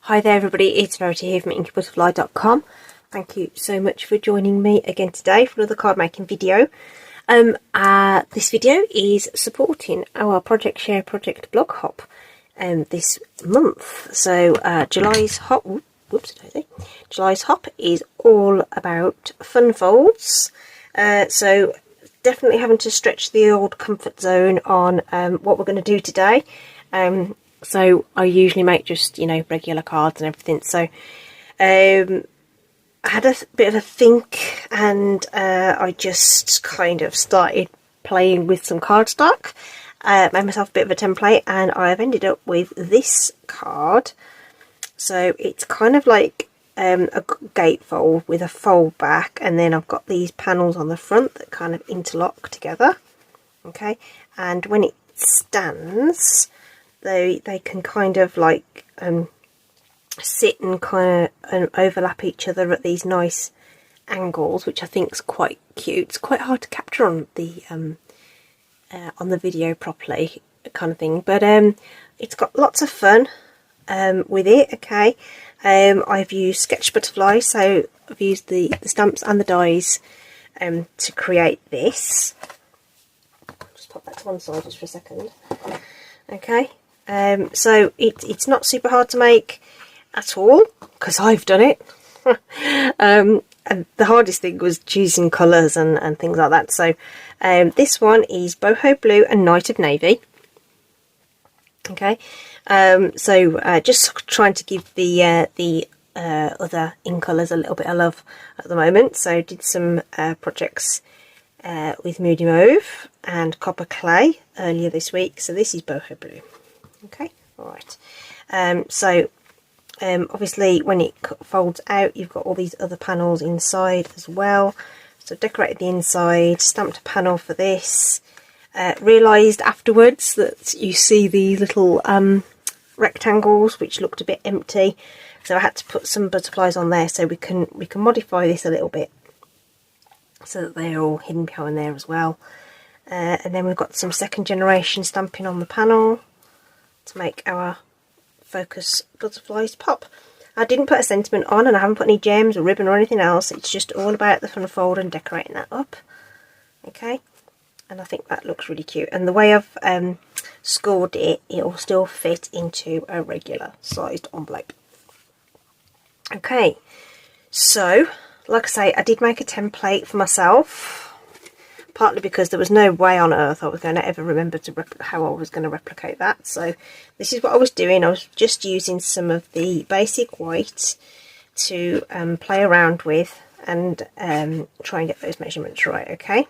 Hi there everybody, it's Verity here from inkybutterfly.com. Thank you so much for joining me again today for another card making video. This video is supporting our Project Share Project blog hop this month. So July's hop is all about fun folds. So definitely having to stretch the old comfort zone on what we're going to do today. So I usually make just, regular cards and everything. So I had a bit of a think, and I just kind of started playing with some cardstock. Made myself a bit of a template, and I've ended up with this card. So it's kind of like a gatefold with a fold back, and then I've got these panels on the front that kind of interlock together. Okay, and when it stands, they can kind of like sit and kind of overlap each other at these nice angles, which I think is quite cute. It's quite hard to capture on the video properly, kind of thing, but it's got lots of fun with it. Okay, I've used sketch butterfly, so I've used the stamps and the dies to create this. I'll just pop that to one side just for a second. Okay. So it's not super hard to make at all, because I've done it. And the hardest thing was choosing colours and things like that. So this one is boho blue and night of navy. Okay, so just trying to give the other in colours a little bit of love at the moment. So did some projects with Moody Mauve and Copper Clay earlier this week. So this is boho blue. Okay, alright. So obviously when it folds out, you've got all these other panels inside as well. So decorated the inside, stamped a panel for this. Realised afterwards that you see these little rectangles which looked a bit empty, so I had to put some butterflies on there so we can modify this a little bit so that they're all hidden behind there as well. And then we've got some second generation stamping on the panel to make our focus butterflies pop. I didn't put a sentiment on, and I haven't put any gems or ribbon or anything else. It's just all about the fun fold and decorating that up. Okay, and I think that looks really cute, and the way I've scored it, it'll still fit into a regular sized envelope. Okay, so like I say, I did make a template for myself, partly because there was no way on earth I was going to ever remember how I was going to replicate that. So this is what I was doing. I was just using some of the basic white to play around with and try and get those measurements right. Okay,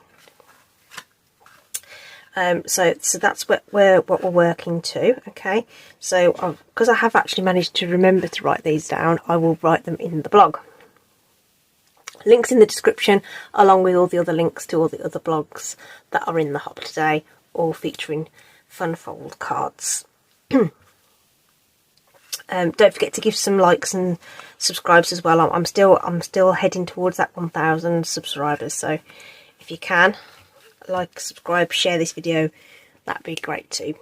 so that's what we're working to. Okay, so because I have actually managed to remember to write these down, I will write them in the blog. Links in the description, along with all the other links to all the other blogs that are in the hop today, all featuring fun fold cards. Don't forget to give some likes and subscribes as well. I'm still heading towards that 1,000 subscribers, so if you can, like, subscribe, share this video, that'd be great too.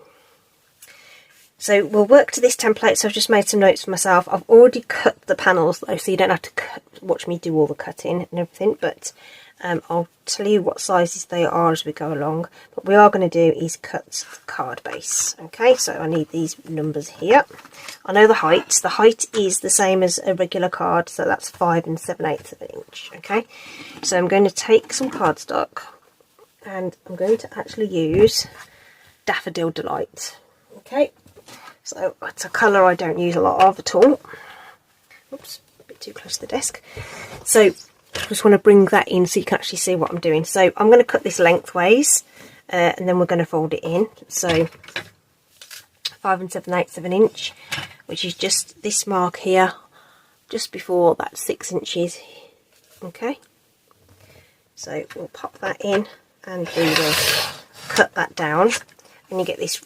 So we'll work to this template. So I've just made some notes for myself. I've already cut the panels though, so you don't have to watch me do all the cutting and everything, but I'll tell you what sizes they are as we go along. What we are going to do is cut the card base. Okay, so I need these numbers here. I know the height. The height is the same as a regular card, so that's 5 7/8 of an inch. Okay, so I'm going to take some cardstock, and I'm going to actually use Daffodil Delight. Okay, so it's a colour I don't use a lot of at all. Oops, a bit too close to the desk. So I just want to bring that in so you can actually see what I'm doing. So I'm going to cut this lengthways, and then we're going to fold it in. So 5 7/8 of an inch, which is just this mark here, just before that 6 inches. Okay, so we'll pop that in, and we will cut that down, and you get this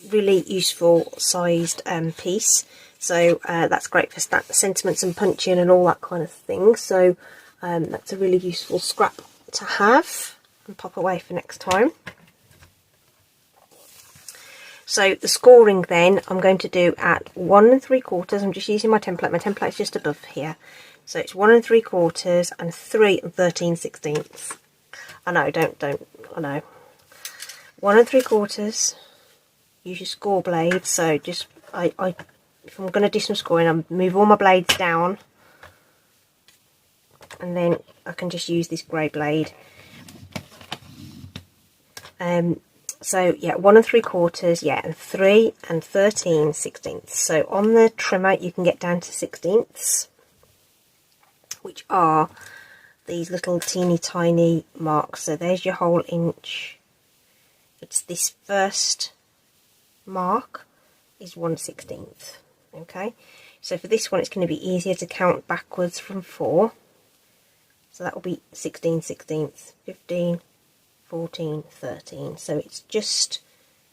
really useful sized piece. So that's great for sentiments and punching and all that kind of thing. So that's a really useful scrap to have and pop away for next time. So the scoring then I'm going to do at 1 3/4. I'm just using my template. My template's just above here. So it's 1 3/4 and 3 13/16. I know, I know. 1 3/4. Use your score blade. So just, if I'm going to do some scoring, I move all my blades down. And then I can just use this grey blade. So yeah, 1 3/4, yeah, and 3 13/16. So on the trimmer you can get down to 16ths, which are these little teeny tiny marks. So there's your whole inch. It's this first mark is 1/16. Okay, so for this one it's going to be easier to count backwards from 4. So that will be 16/16, 15, 14, 13. So it's just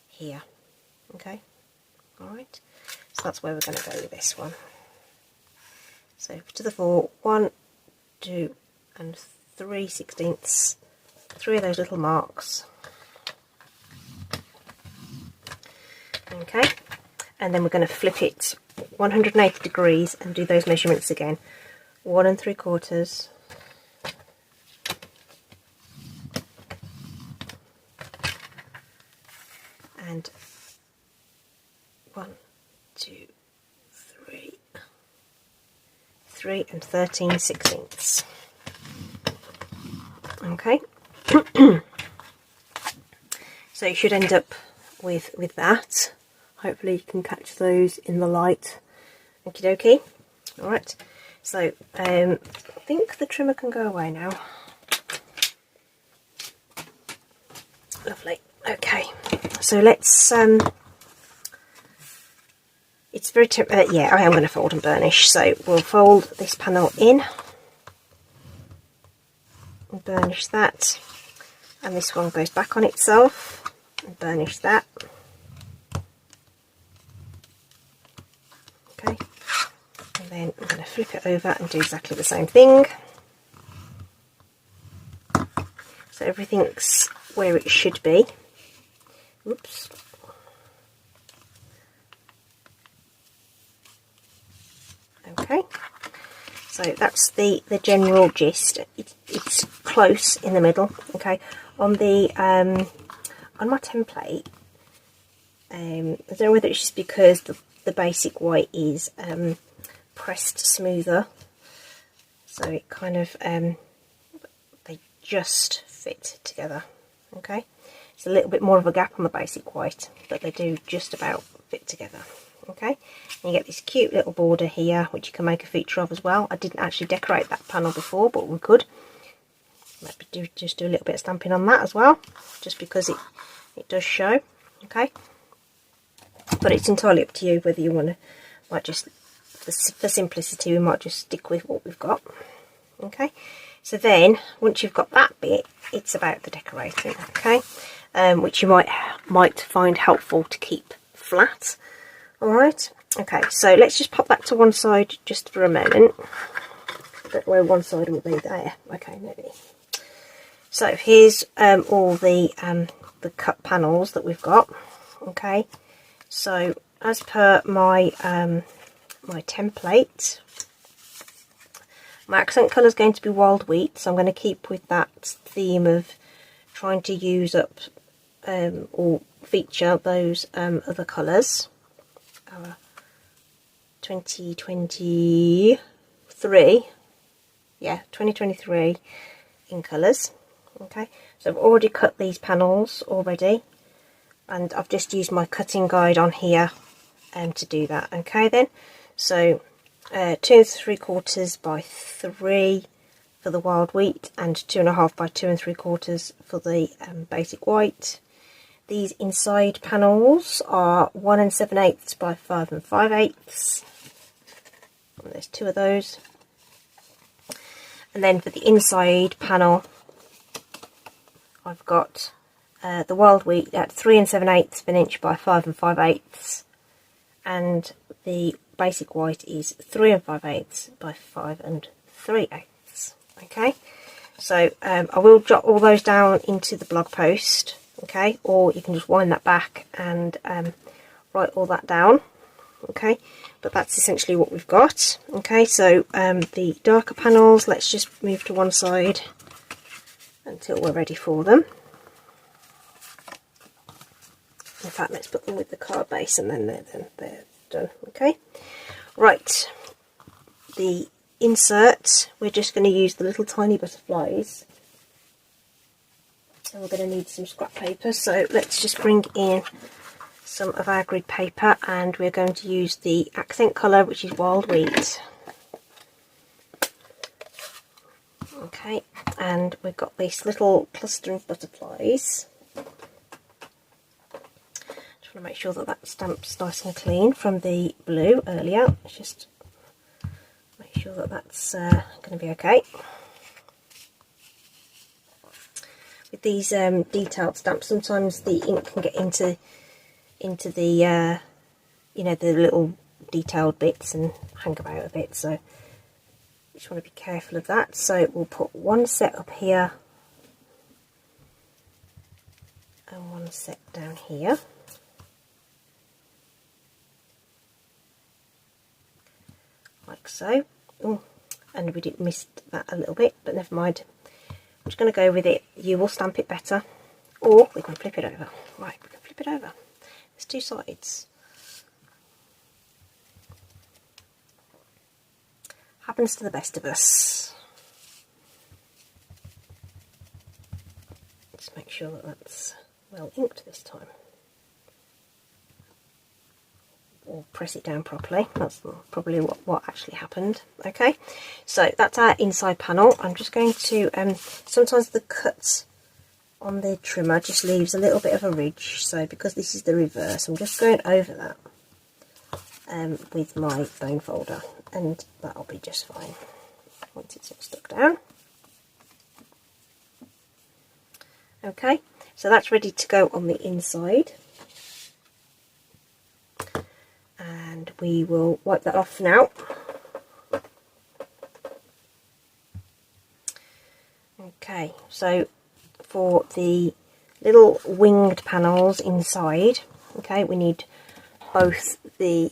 here. Okay, alright. So that's where we're going to go with this one. So to the 4, 1, 2 and 3/16. 3 of those little marks. Okay, and then we're going to flip it 180 degrees and do those measurements again. 1 3/4. And 1, 2, 3, 3 and 13/16. Okay. So you should end up with that. Hopefully you can catch those in the light. Okie dokie. Alright, so I think the trimmer can go away now. Lovely. Okay, so let's it's very yeah, I am going to fold and burnish, so we'll fold this panel in and burnish that, and this one goes back on itself and burnish that. Okay, and then I'm going to flip it over and do exactly the same thing. So everything's where it should be. Oops. Okay, so that's the general gist. It's close in the middle. Okay, on the on my template, I don't know whether it's just because the basic white is pressed smoother, so it kind of they just fit together. Okay, it's a little bit more of a gap on the basic white, but they do just about fit together. Okay, and you get this cute little border here, which you can make a feature of as well. I didn't actually decorate that panel before, but we could maybe just do a little bit of stamping on that as well, just because it does show. Okay, but it's entirely up to you whether you want to, might just for simplicity, we might just stick with what we've got. Okay, so then once you've got that bit, it's about the decorating. Okay, which you might find helpful to keep flat. Alright, okay, so let's just pop that to one side just for a moment. I don't know where one side will be there. Okay, maybe. So here's all the cut panels that we've got. Okay, so as per my my template, my accent colour is going to be wild wheat, so I'm going to keep with that theme of trying to use up or feature those other colours. 2023, yeah, 2023 in colours. Okay, so I've already cut these panels already, and I've just used my cutting guide on here to do that. Okay then, so 2 3/4 by 3 for the wild wheat, and 2.5 by 2 3/4 for the basic white. These inside panels are 1 7/8 by 5 5/8. There's 2 of those. And then for the inside panel, I've got the wild wheat at 3 7/8 of an inch by 5 5/8, and the basic white is 3 5/8 by 5 3/8. Okay, so I will jot all those down into the blog post okay, or you can just wind that back and write all that down, okay, but that's essentially what we've got. Okay, so the darker panels, let's just move to one side until we're ready for them. In fact, let's put them with the card base and then they're done. Okay, right, the insert, we're just going to use the little tiny butterflies, and we're going to need some scrap paper, so let's just bring in some of our grid paper, and we're going to use the accent colour, which is Wild Wheat. Okay, and we've got this little cluster of butterflies. Just want to make sure that that stamp's nice and clean from the blue earlier. Just make sure that that's going to be okay. With these detailed stamps, sometimes the ink can get into the you know, the little detailed bits and hang about a bit, so you just want to be careful of that. So we'll put one set up here and one set down here. Like so. Ooh, and we did miss that a little bit, but never mind. I'm just going to go with it. You will stamp it better, or we can flip it over. Right, we can flip it over. There's two sides. Happens to the best of us. Just make sure that that's well inked this time. Or press it down properly. That's probably what actually happened. Okay, so that's our inside panel. I'm just going to, sometimes the cut on the trimmer just leaves a little bit of a ridge, so because this is the reverse, I'm just going over that with my bone folder, and that'll be just fine once it's all stuck down. Okay, so that's ready to go on the inside, and we will wipe that off now. Okay, so for the little winged panels inside, okay, we need both the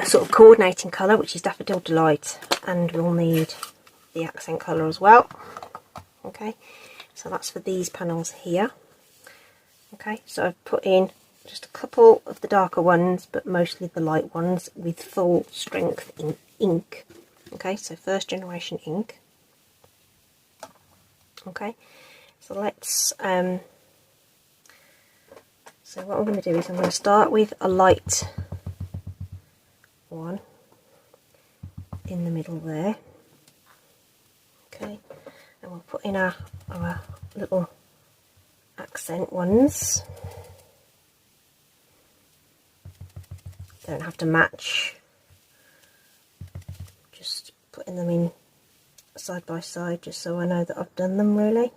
sort of coordinating colour, which is Daffodil Delight, and we'll need the accent colour as well. Okay, so that's for these panels here. Okay, so I've put in just a couple of the darker ones, but mostly the light ones with full strength in ink. Okay, so first generation ink. Okay, so let's so what I'm going to do is I'm going to start with a light one in the middle there. Okay, and we'll put in our little accent ones. Don't have to match, just putting them in side by side just so I know that I've done them really.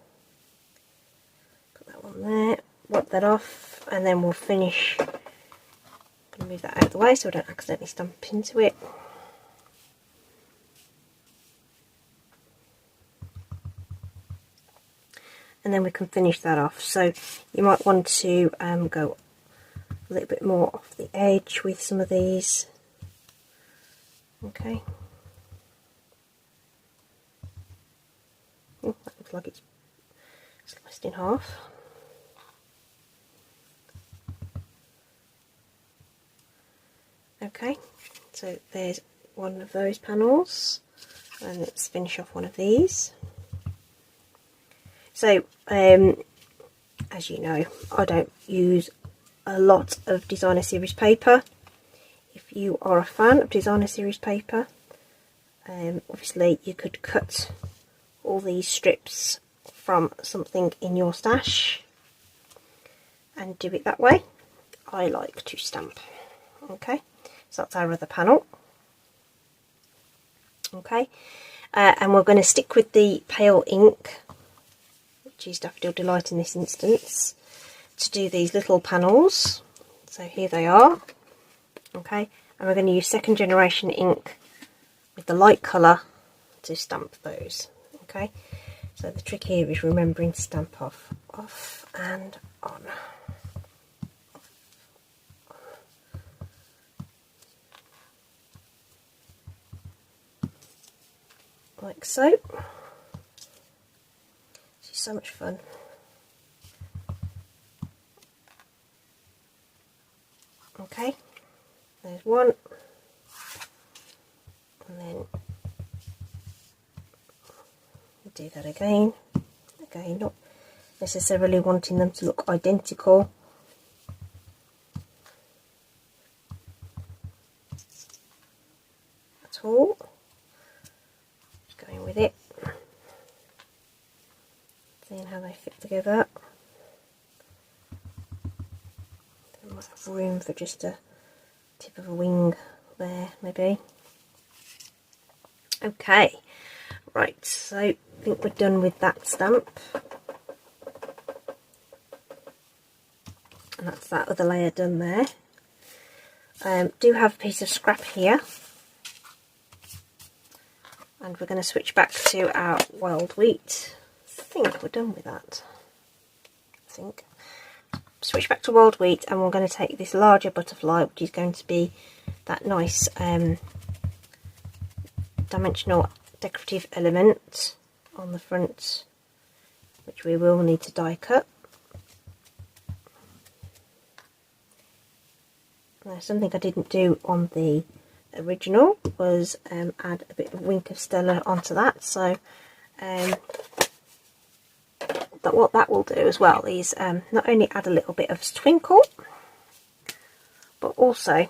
Put that one there, wipe that off, and then we'll finish. I'm going to move that out of the way so I don't accidentally stamp into it. And then we can finish that off. So you might want to go a little bit more off the edge with some of these. Okay. Oh, that looks like it's sliced in half. Okay, so there's one of those panels, and let's finish off one of these. So, as you know, I don't use a lot of designer series paper. If you are a fan of designer series paper, obviously you could cut all these strips from something in your stash and do it that way. I like to stamp. Okay, so that's our other panel. Okay, and we're going to stick with the pale ink, which is Daffodil Delight in this instance, to do these little panels. So here they are. Okay, and we're going to use second generation ink with the light colour to stamp those. Okay, So the trick here is remembering to stamp off and on. Like so. This is so much fun. Okay, there's one, and then do that again, not necessarily wanting them to look identical. At all. Just going with it, seeing how they fit together. There might have room for just a tip of a wing there, maybe. Okay, right, so I think we're done with that stamp. And that's that other layer done there. Do have a piece of scrap here. And we're going to switch back to our wild wheat. I think we're done with that. I think. Switch back to wild wheat, and we're going to take this larger butterfly, which is going to be that nice dimensional decorative element on the front, which we will need to die cut. Now, something I didn't do on the original was add a bit of Wink of Stella onto that, so what that will do as well is not only add a little bit of twinkle, but also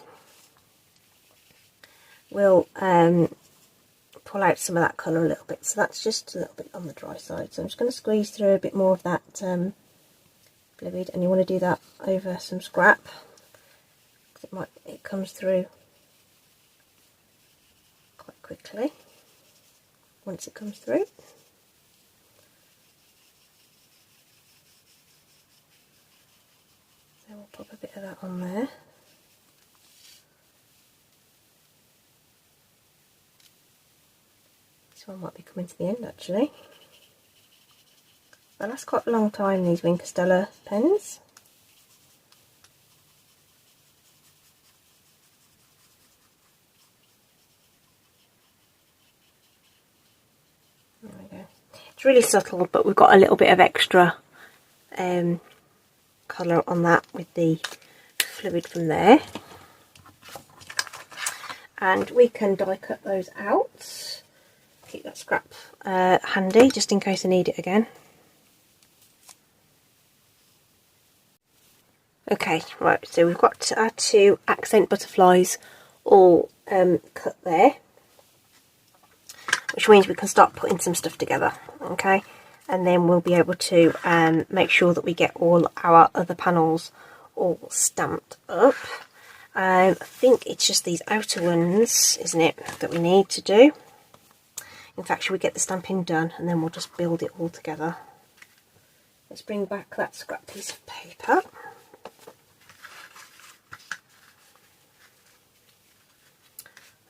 will pull out some of that colour a little bit. So that's just a little bit on the dry side, so I'm just going to squeeze through a bit more of that fluid, and you want to do that over some scrap. It comes through quite quickly once it comes through. So we'll pop a bit of that on there. This one might be coming to the end actually. They last quite a long time, these Wink of Stella pens. There we go. It's really subtle, but we've got a little bit of extra colour on that with the fluid from there. And we can die cut those out. Keep that scrap handy just in case I need it again. Okay, right, so we've got our two accent butterflies all cut there, which means we can start putting some stuff together, okay? And then we'll be able to make sure that we get all our other panels all stamped up. I think it's just these outer ones, isn't it, that we need to do. In fact, should we get the stamping done and then we'll just build it all together. Let's bring back that scrap piece of paper.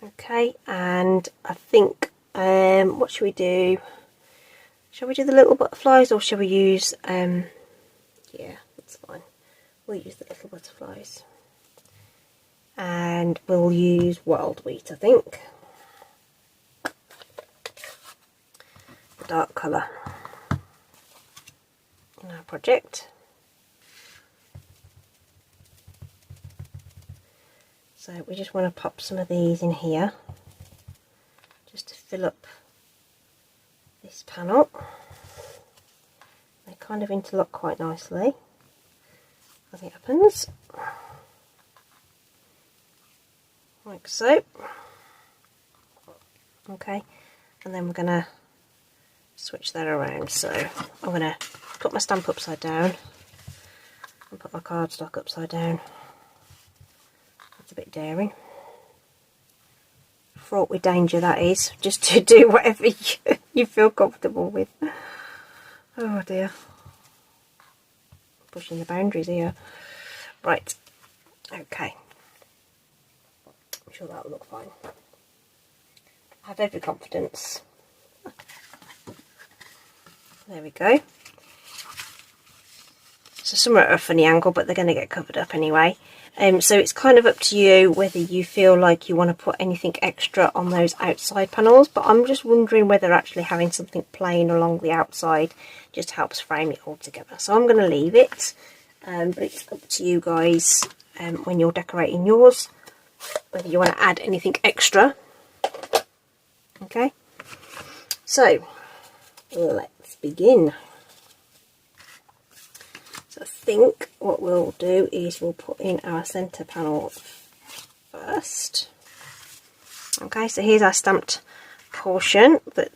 Okay, and I think, what should we do? Shall we do the little butterflies, or shall we use, yeah, that's fine. We'll use the little butterflies. And we'll use wild wheat, I think. The dark colour in our project. So we just want to pop some of these in here, just to fill up this panel. They kind of interlock quite nicely as it happens, like so. Okay, and then we're going to switch that around. So I'm going to put my stamp upside down and put my cardstock upside down. That's a bit daring. Fraught with danger, that is, just to do whatever you feel comfortable with. Oh dear. Pushing the boundaries here. Right, okay. I'm sure that will look fine. I have every confidence. There we go. So some are at a funny angle, but they're going to get covered up anyway. So it's kind of up to you whether you feel like you want to put anything extra on those outside panels, but I'm just wondering whether actually having something plain along the outside just helps frame it all together. So I'm going to leave it, but it's up to you guys when you're decorating yours, whether you want to add anything extra. Okay, so let's begin. So I think what we'll do is we'll put in our centre panel first. Okay, so here's our stamped portion that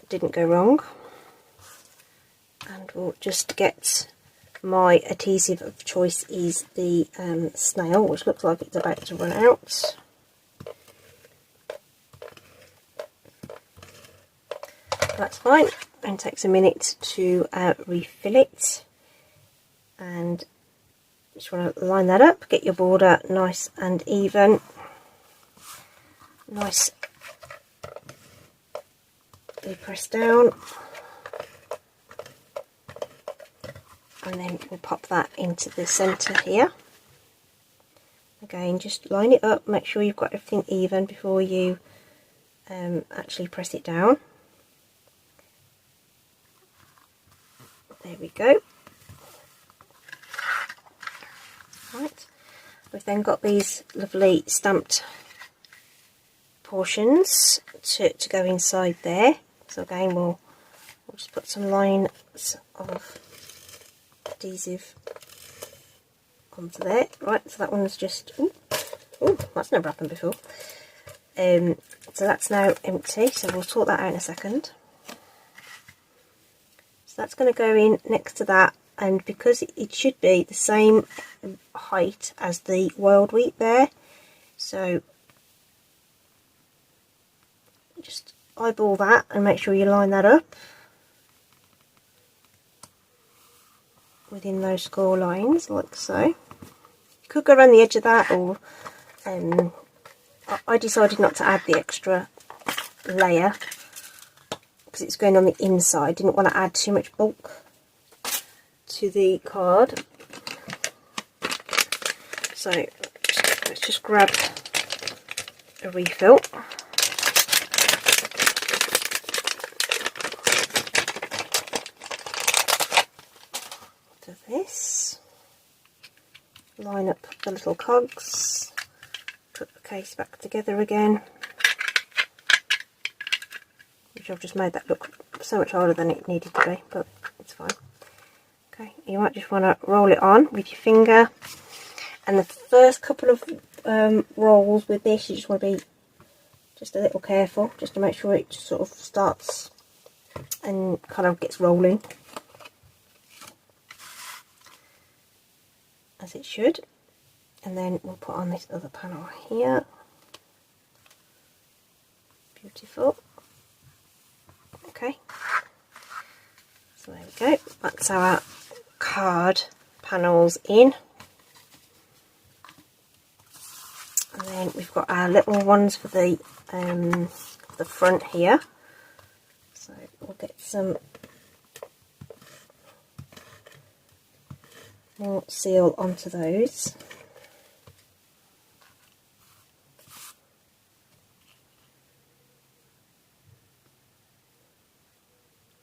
didn't go wrong, and we'll just get my adhesive of choice is the snail, which looks like it's about to run out. That's fine, and it takes a minute to refill it, and just want to line that up, get your border nice and even, nicely pressed down, and then we'll pop that into the centre here. Again, just line it up, make sure you've got everything even before you actually press it down. There we go. Right, we've then got these lovely stamped portions to go inside there. So again, we'll just put some lines of adhesive onto there. Right, so that one's just, oh, that's never happened before. So that's now empty, so we'll sort that out in a second. That's going to go in next to that, and because it should be the same height as the wild wheat there, so just eyeball that and make sure you line that up within those score lines like so. You could go around the edge of that, or I decided not to add the extra layer because it's going on the inside. Didn't want to add too much bulk to the card. So let's just grab a refill. To this, line up the little cogs, put the case back together again. I've just made that look so much harder than it needed to be, but it's fine. Okay, you might just want to roll it on with your finger, and the first couple of rolls with this you just want to be just a little careful, just to make sure it just sort of starts and kind of gets rolling as it should. And then we'll put on this other panel here. Beautiful. Okay, so there we go, that's our card panels in, and then we've got our little ones for the front here, so we'll get some more seal onto those.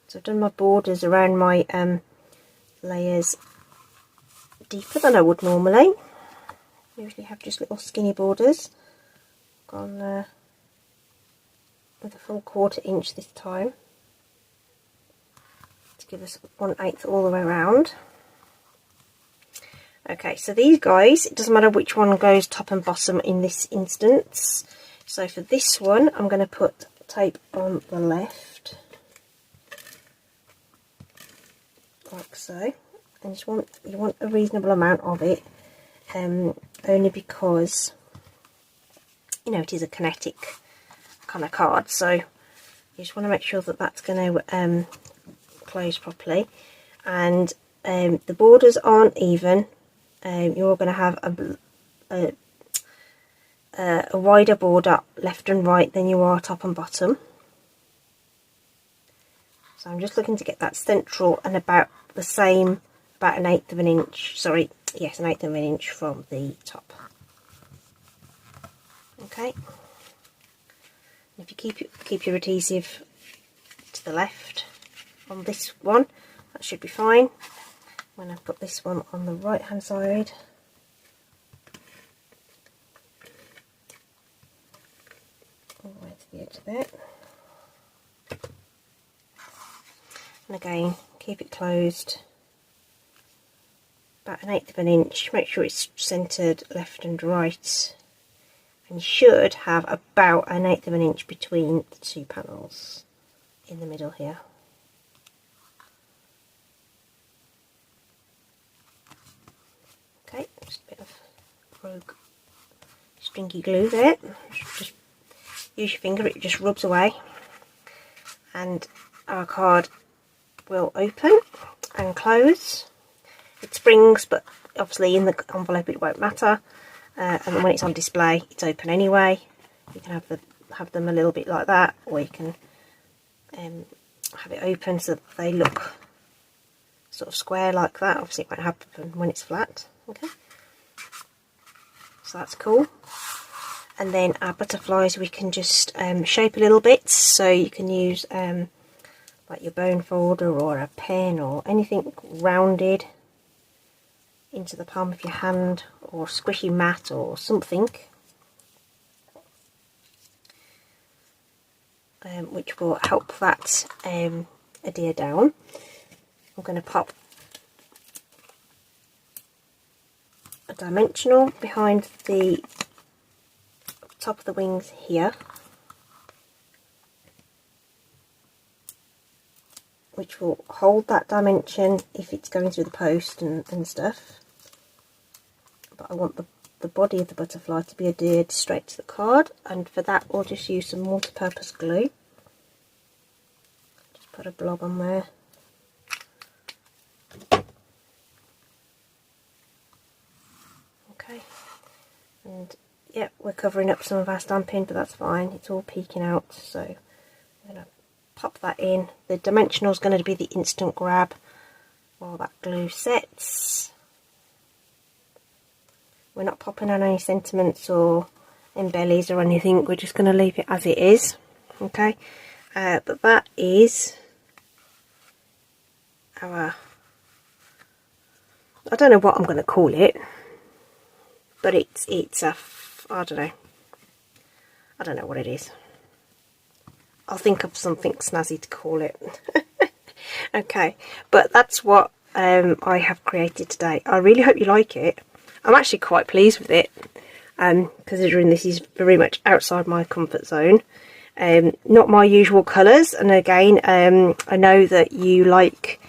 So I've done my borders around my layers deeper than I would normally. Usually have just little skinny borders. Gone with a full 1/4 inch this time to give us 1/8 all the way around. Okay, so these guys, it doesn't matter which one goes top and bottom in this instance. So for this one, I'm going to put tape on the left, like so, and you want a reasonable amount of it, only because you know it is a kinetic kind of card, so you just want to make sure that that's going to close properly, and the borders aren't even. You're going to have a wider border left and right than you are top and bottom. So I'm just looking to get that central and about the same, about 1/8 of an inch, sorry, yes, 1/8 of an inch from the top. Okay. If you keep your adhesive to the left on this one, that should be fine. When I put this one on the right hand side, all the way to the edge of it. And again, keep it closed, about 1/8 of an inch, make sure it's centred left and right, and you should have about 1/8 of an inch between the two panels in the middle here. Okay, just a bit of rogue stringy glue there, just use your finger, it just rubs away, and our card will open and close. It springs, but obviously in the envelope it won't matter, and then when it's on display it's open anyway. You can have them a little bit like that, or you can have it open so that they look sort of square like that. Obviously it won't happen when it's flat. Okay, so that's cool. And then our butterflies we can just shape a little bit, so you can use like your bone folder or a pen or anything rounded into the palm of your hand, or squishy mat or something, which will help that adhere down. I'm going to pop a dimensional behind the top of the wings here, which will hold that dimension if it's going through the post and stuff. But I want the body of the butterfly to be adhered straight to the card, and for that we'll just use some multi-purpose glue. Just put a blob on there. Okay, and yeah, we're covering up some of our stamping, but that's fine, it's all peeking out, so I'm going to pop that in. The dimensional is going to be the instant grab while that glue sets. We're not popping on any sentiments or embellies or anything, we're just going to leave it as it is. Okay, but that is our, I don't know what I'm going to call it, but it's a, I don't know what it is. I'll think of something snazzy to call it. Okay, but that's what I have created today. I really hope you like it. I'm actually quite pleased with it, considering this is very much outside my comfort zone. Not my usual colours, and again, I know that you like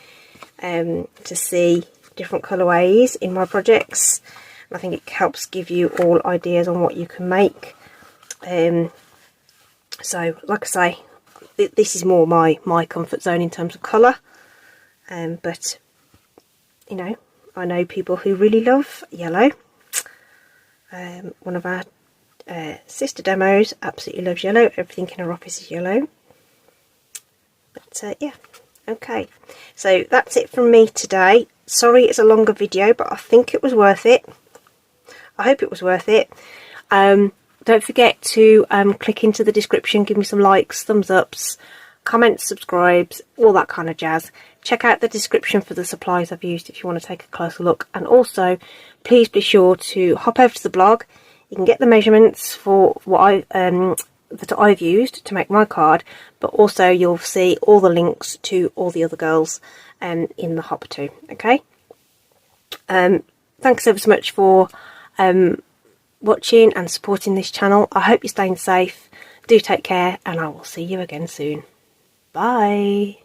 to see different colourways in my projects. I think it helps give you all ideas on what you can make. So, like I say, this is more my comfort zone in terms of colour, but you know, I know people who really love yellow. One of our sister demos absolutely loves yellow. Everything in her office is yellow. But yeah, okay. So that's it from me today. Sorry it's a longer video, but I think it was worth it. I hope it was worth it. Don't forget to click into the description, give me some likes, thumbs ups, comments, subscribes, all that kind of jazz. Check out the description for the supplies I've used if you want to take a closer look, and also please be sure to hop over to the blog. You can get the measurements for what that I've used to make my card, but also you'll see all the links to all the other girls in the hop too. Okay, thanks ever so much for watching and supporting this channel. I hope you're staying safe. Do take care, and I will see you again soon. Bye.